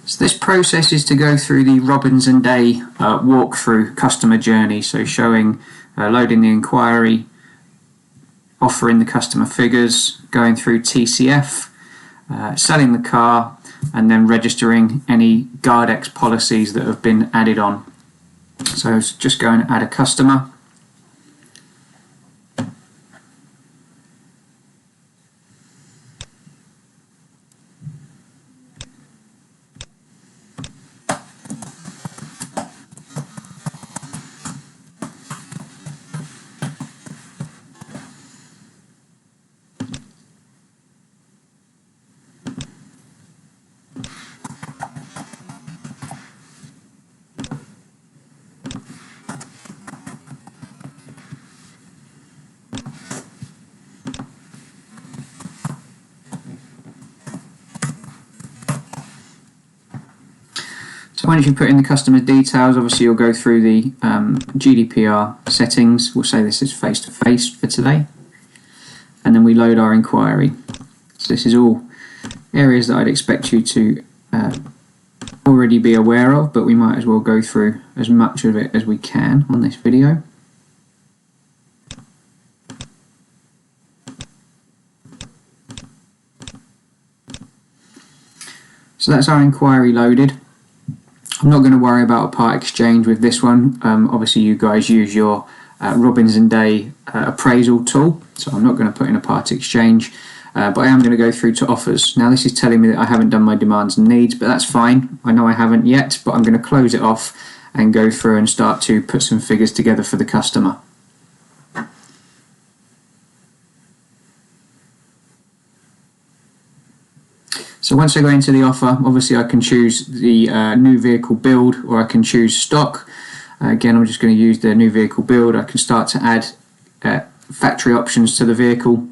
So this process is to go through the Robins and Day walkthrough customer journey, so showing loading the inquiry, offering the customer figures, going through TCF, selling the car, and then registering any GardX policies that have been added on. So just go and add a customer. So once you put in the customer details, obviously you'll go through the GDPR settings. We'll say this is face-to-face for today. And then we load our inquiry. So this is all areas that I'd expect you to already be aware of, but we might as well go through as much of it as we can on this video. So that's our inquiry loaded. I'm not going to worry about a part exchange with this one. Obviously you guys use your Robins and Day appraisal tool, so I'm not going to put in a part exchange, but I am going to go through to offers. Now this is telling me that I haven't done my demands and needs, but that's fine. I know I haven't yet, but I'm going to close it off and go through and start to put some figures together for the customer. So once I go into the offer, obviously I can choose the new vehicle build, or I can choose stock. Again, I'm just going to use the new vehicle build. I can start to add factory options to the vehicle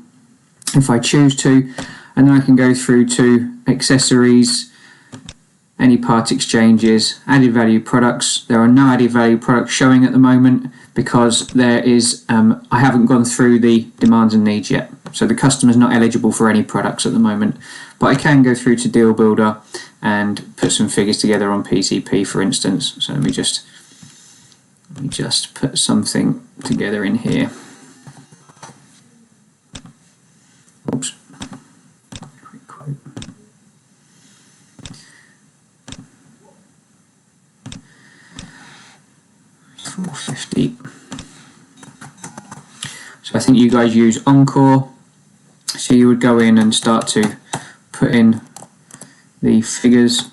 if I choose to, and then I can go through to accessories, any part exchanges, added value products. There are no added value products showing at the moment because there is I haven't gone through the demands and needs yet, so the customer's not eligible for any products at the moment. But I can go through to Deal Builder and put some figures together on PCP, for instance. So let me just put something together in here. Oops. Quick quote. $450. So I think you guys use Incl. So you would go in and start to put in the figures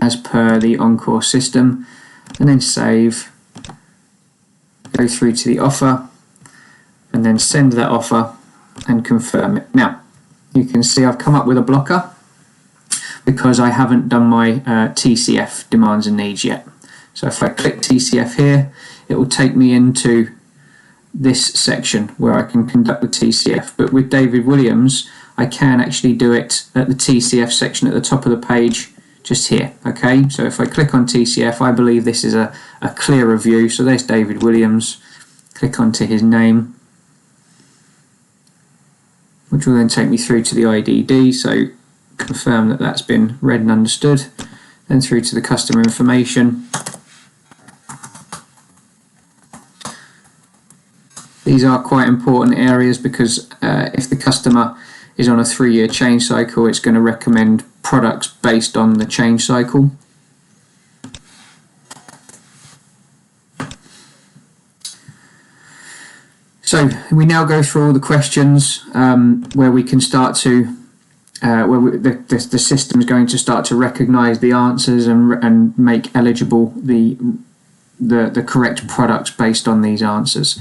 as per the Encore system, and then save, go through to the offer, and then send that offer and confirm it. Now you can see I've come up with a blocker because I haven't done my TCF demands and needs yet. So if I click TCF here, it will take me into this section where I can conduct the TCF, but with David Williams I can actually do it at the TCF section at the top of the page just here. Okay, so if I click on TCF, I believe this is a clearer view. So there's David Williams, click onto his name, which will then take me through to the IDD, so confirm that that's been read and understood, then through to the customer information. These are quite important areas because if the customer is on a 3-year change cycle, it's going to recommend products based on the change cycle. So we now go through all the questions where we can start to, the system is going to start to recognise the answers and make eligible the correct products based on these answers.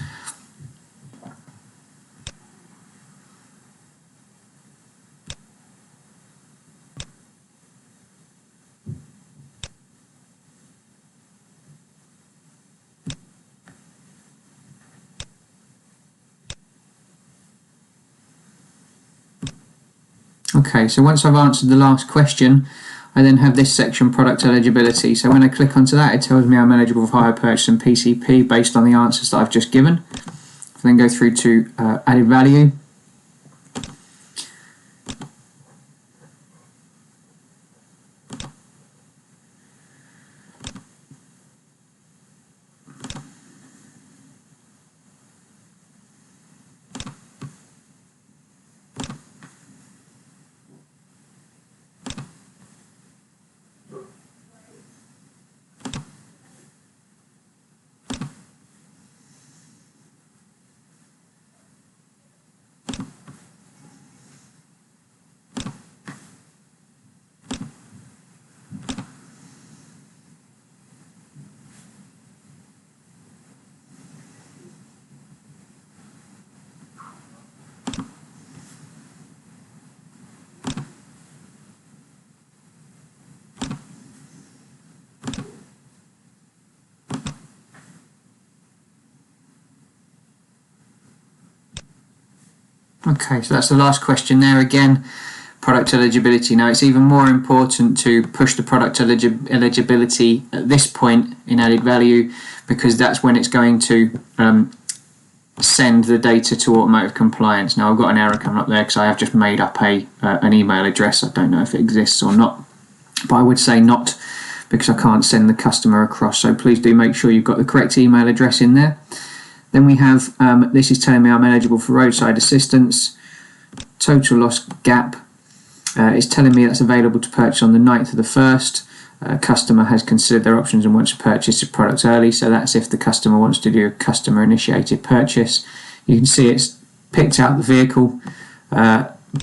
Okay, so once I've answered the last question, I then have this section, product eligibility. So when I click onto that, it tells me I'm eligible for hire purchase and PCP based on the answers that I've just given. I then go through to added value. Okay, so that's the last question there again. Product eligibility. Now it's even more important to push the product eligibility at this point in added value, because that's when it's going to send the data to automotive compliance. Now I've got an error coming up there because I have just made up an email address. I don't know if it exists or not, but I would say not, because I can't send the customer across. So please do make sure you've got the correct email address in there. Then we have, this is telling me I'm eligible for roadside assistance. Total loss gap is telling me that's available to purchase on the 9th of the 1st. Customer has considered their options and wants to purchase the product early, so that's if the customer wants to do a customer initiated purchase. You can see it's picked out the vehicle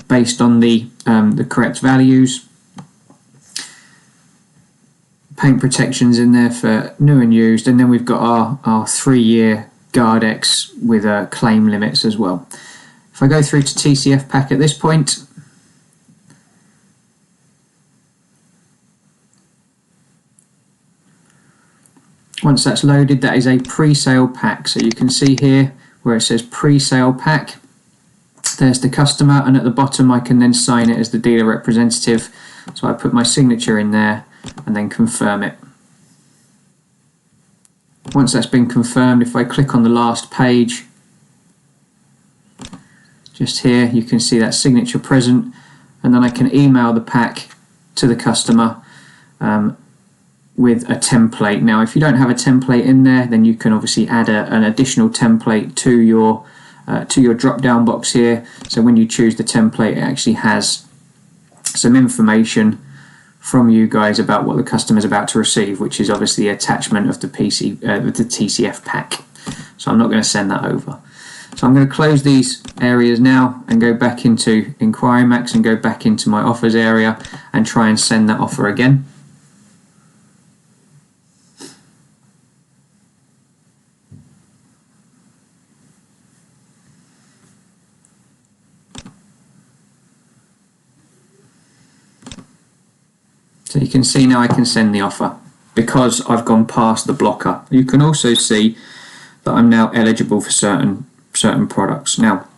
based on the correct values. Paint protections in there for new and used, and then we've got our 3-year GardX with claim limits as well. If I go through to TCF pack at this point, once that's loaded, that is a pre-sale pack. So you can see here where it says pre-sale pack, there's the customer, and at the bottom I can then sign it as the dealer representative. So I put my signature in there and then confirm it. Once that's been confirmed, if I click on the last page, just here, you can see that signature present, and then I can email the pack to the customer with a template. Now if you don't have a template in there, then you can obviously add an additional template to your drop down box here. So when you choose the template, it actually has some information from you guys about what the customer is about to receive, which is obviously the attachment of the TCF pack. So I'm not going to send that over. So I'm going to close these areas now and go back into Inquiry Max and go back into my offers area and try and send that offer again. So you can see now I can send the offer because I've gone past the blocker. You can also see that I'm now eligible for certain products. Now,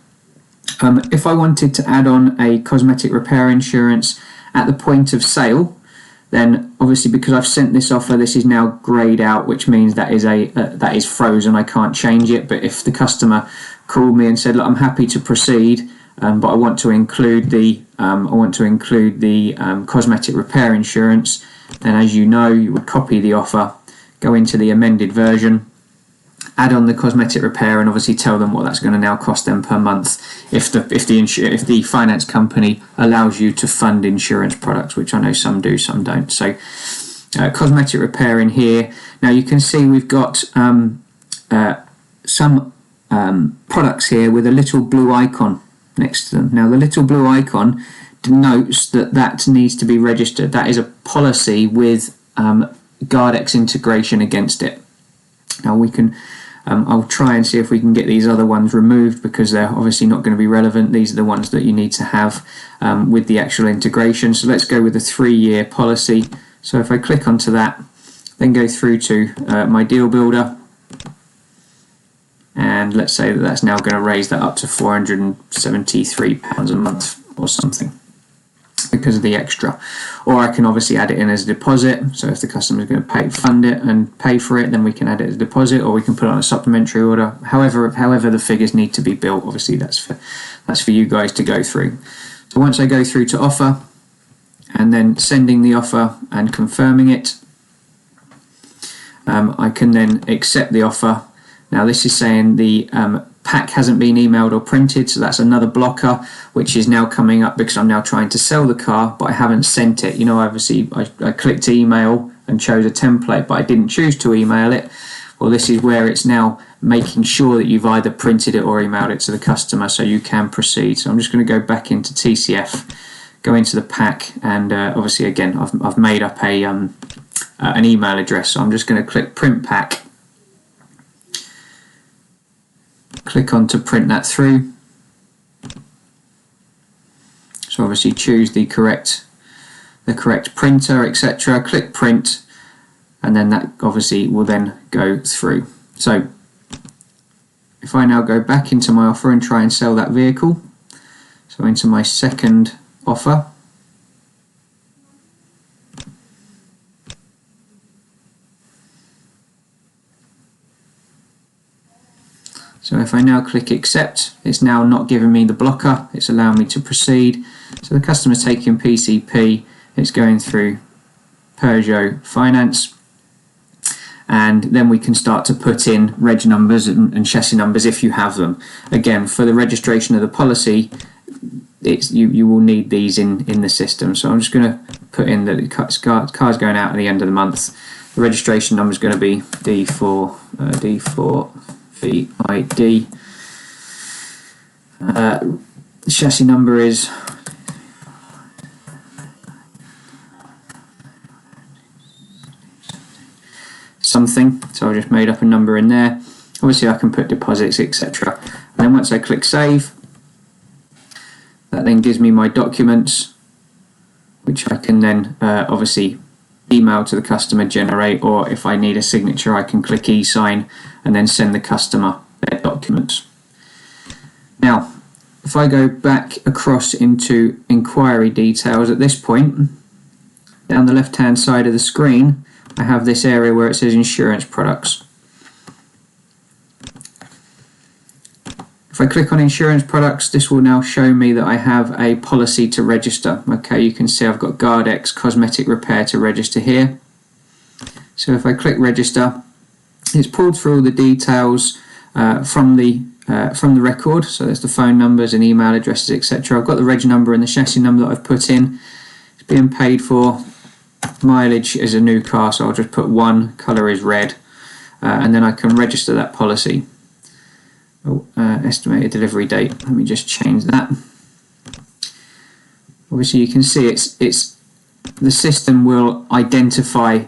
if I wanted to add on a cosmetic repair insurance at the point of sale, then obviously because I've sent this offer, this is now greyed out, which means that is frozen. I can't change it. But if the customer called me and said, "Look, I'm happy to proceed, but I want to include the cosmetic repair insurance," then as you know, you would copy the offer, go into the amended version, add on the cosmetic repair, and obviously tell them what that's going to now cost them per month if the finance company allows you to fund insurance products, which I know some do, some don't. So cosmetic repair in here. Now you can see we've got some products here with a little blue icon next to them. Now the little blue icon denotes that needs to be registered. That is a policy with GardX integration against it. Now we can, I'll try and see if we can get these other ones removed because they're obviously not going to be relevant. These are the ones that you need to have with the actual integration. So let's go with the 3-year policy. So if I click onto that, then go through to my deal builder, and let's say that that's now going to raise that up to £473 a month or something because of the extra. Or I can obviously add it in as a deposit. So if the customer is going to fund it and pay for it, then we can add it as a deposit, or we can put it on a supplementary order. However the figures need to be built, obviously that's for you guys to go through. So once I go through to offer and then sending the offer and confirming it, I can then accept the offer. Now this is saying the pack hasn't been emailed or printed, so that's another blocker which is now coming up because I'm now trying to sell the car but I haven't sent it. You know, obviously I clicked email and chose a template, but I didn't choose to email it. Well, this is where it's now making sure that you've either printed it or emailed it to the customer so you can proceed. So I'm just going to go back into TCF, go into the pack, and obviously again I've made up an email address, so I'm just going to click print pack, click on to print that through. So obviously choose the correct printer, etc. Click print, and then that obviously will then go through. So if I now go back into my offer and try and sell that vehicle, So into my second offer. So if I now click accept, it's now not giving me the blocker, it's allowing me to proceed. So the customer's taking PCP, it's going through Peugeot Finance, and then we can start to put in reg numbers and chassis numbers if you have them. Again, for the registration of the policy, you will need these in the system. So I'm just going to put in that the car's going out at the end of the month. The registration number is going to be D4 VID. The chassis number is something, so I just made up a number in there. Obviously I can put deposits, etc. And then once I click save, that then gives me my documents, which I can then obviously email to the customer, generate, or if I need a signature I can click e-sign and then send the customer their documents. Now if I go back across into inquiry details, at this point down the left hand side of the screen I have this area where it says insurance products. If I click on insurance products, this will now show me that I have a policy to register. Okay, you can see I've got GardX cosmetic repair to register here. So if I click register, it's pulled through all the details from the record. So there's the phone numbers and email addresses, etc. I've got the reg number and the chassis number that I've put in. It's being paid for. Mileage is a new car, so I'll just put 1, colour is red, and then I can register that policy. Estimated delivery date, let me just change that. Obviously you can see it's the system will identify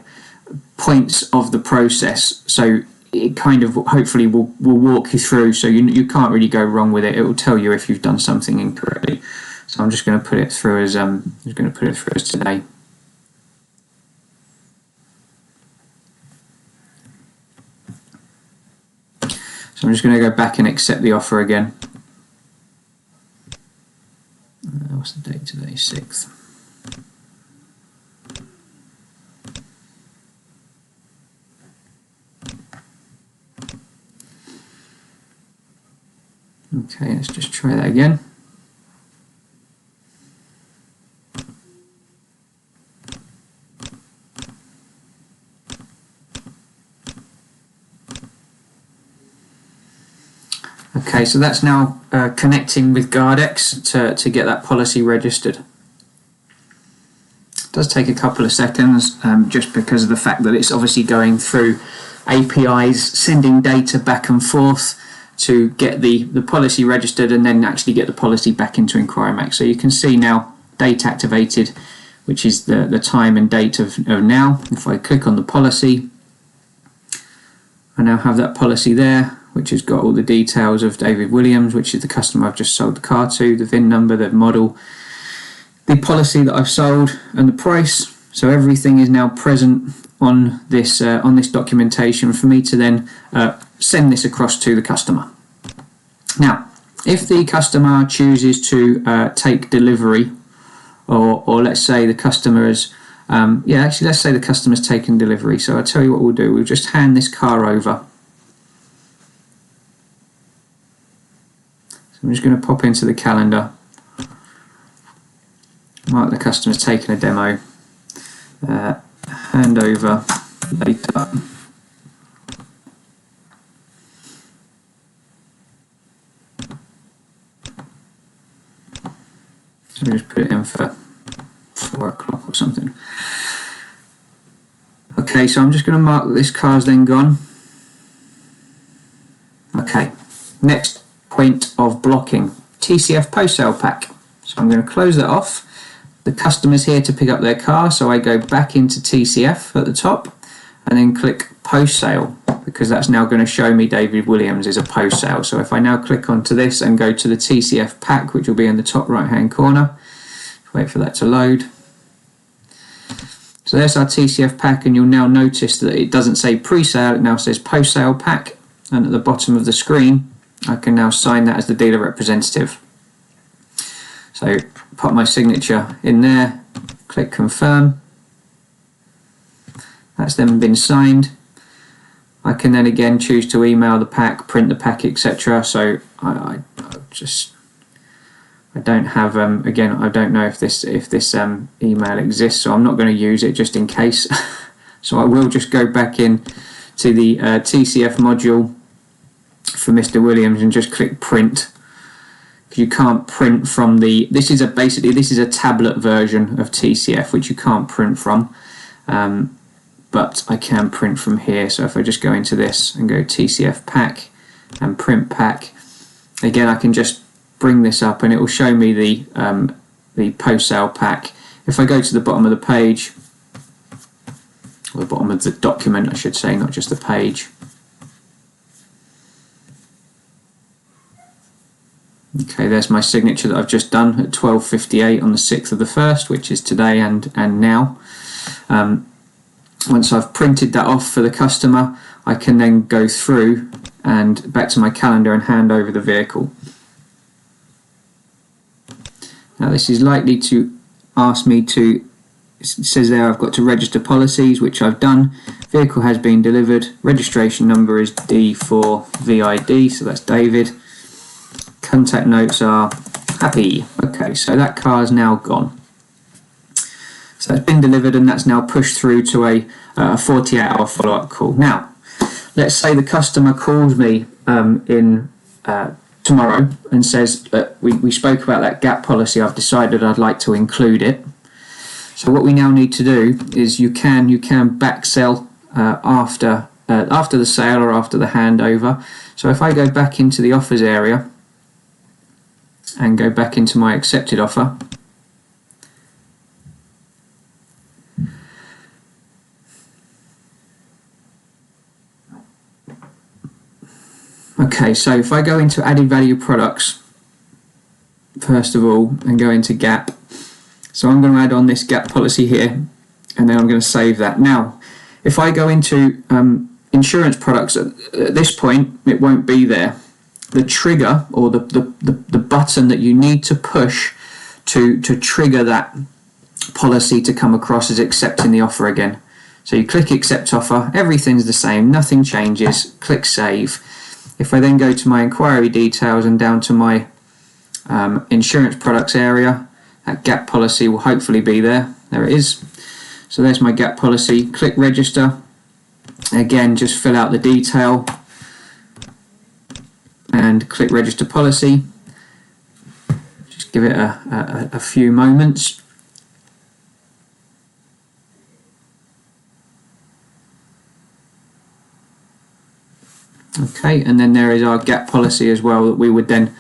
points of the process, so it kind of hopefully will walk you through, so you can't really go wrong with it. It will tell you if you've done something incorrectly. So I'm just going to put it through as today. So I'm just going to go back and accept the offer again. What's the date today? 6th. Okay, let's just try that again. Okay, so that's now connecting with GardX to get that policy registered. It does take a couple of seconds just because of the fact that it's obviously going through APIs, sending data back and forth to get the policy registered and then actually get the policy back into InquiryMax. So you can see now date activated, which is the time and date of now. If I click on the policy, I now have that policy there, which has got all the details of David Williams, which is the customer I've just sold the car to, the VIN number, the model, the policy that I've sold, and the price. So everything is now present on this documentation for me to then send this across to the customer. Now, if the customer chooses to take delivery, or let's say the customer is, let's say the customer's taken delivery. So I'll tell you what we'll do. We'll just hand this car over. I'm just going to pop into the calendar, mark the customer's taken a demo, hand over later. So we just put it in for 4 o'clock or something. Okay, so I'm just going to mark that this car's then gone. Okay, next point of blocking, TCF post-sale pack. So I'm going to close that off. The customer's here to pick up their car, so I go back into TCF at the top and then click post-sale, because that's now going to show me David Williams is a post-sale. So if I now click onto this and go to the TCF pack, which will be in the top right hand corner, wait for that to load. So there's our TCF pack, and you'll now notice that it doesn't say pre-sale, it now says post-sale pack, and at the bottom of the screen I can now sign that as the dealer representative. So pop my signature in there, click confirm. That's then been signed. I can then again choose to email the pack, print the pack, etc. So I don't have again, I don't know if this email exists, so I'm not going to use it just in case. So I will just go back in to the TCF module for Mr. Williams and just click print. You can't print from the, this is a tablet version of TCF which you can't print from, but I can print from here. So if I just go into this and go TCF pack and print pack, again I can just bring this up and it will show me the post-sale pack. If I go to the bottom of the page, or the bottom of the document I should say, not just the page. Okay, there's my signature that I've just done at 12:58 on the 6th of the 1st, which is today and now. Once I've printed that off for the customer, I can then go through and back to my calendar and hand over the vehicle. Now this is likely to ask me to, it says there I've got to register policies, which I've done. Vehicle has been delivered, registration number is D4VID, so that's David. Contact notes are happy. Okay, so that car is now gone. So it's been delivered and that's now pushed through to a 48-hour follow-up call. Now, let's say the customer calls me tomorrow and says that we spoke about that gap policy, I've decided I'd like to include it. So what we now need to do is you can back sell after the sale or after the handover. So if I go back into the offers area and go back into my accepted offer, okay, so if I go into added value products first of all and go into gap, so I'm going to add on this gap policy here and then I'm going to save that. Now if I go into insurance products, at this point it won't be there. The trigger or the button that you need to push to trigger that policy to come across is accepting the offer again. So you click accept offer, everything's the same, nothing changes, click save. If I then go to my inquiry details and down to my insurance products area, that gap policy will hopefully be there. There it is. So there's my gap policy. Click register. Again, just fill out the detail and click register policy. Just give it a few moments. Okay, and then there is our gap policy as well that we would then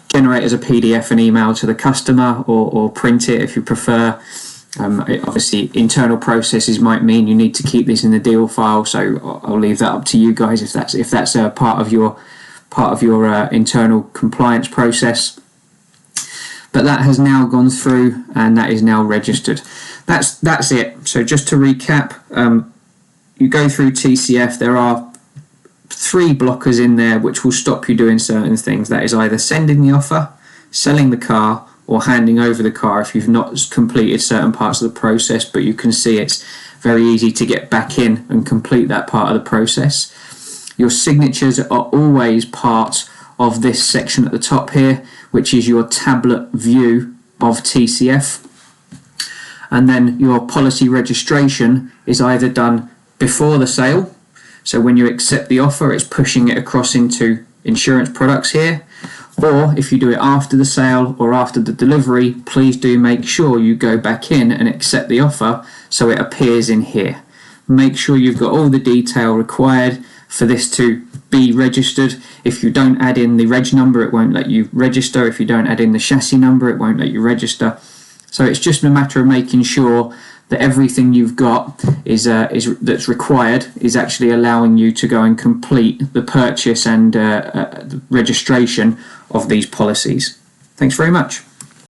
generate as a PDF and email to the customer, or print it if you prefer. Obviously internal processes might mean you need to keep this in the deal file, so I'll leave that up to you guys if that's a part of your internal compliance process. But that has now gone through and that is now registered. That's it. So just to recap, you go through TCF, there are 3 blockers in there which will stop you doing certain things. That is either sending the offer, selling the car, or handing over the car if you've not completed certain parts of the process. But you can see it's very easy to get back in and complete that part of the process. Your signatures are always part of this section at the top here, which is your tablet view of TCF. And then your policy registration is either done before the sale, so when you accept the offer it's pushing it across into insurance products here, or if you do it after the sale or after the delivery, please do make sure you go back in and accept the offer so it appears in here. Make sure you've got all the detail required for this to be registered. If you don't add in the reg number, it won't let you register. If you don't add in the chassis number, it won't let you register. So it's just a matter of making sure that everything you've got that's required is actually allowing you to go and complete the purchase and the registration of these policies. Thanks very much.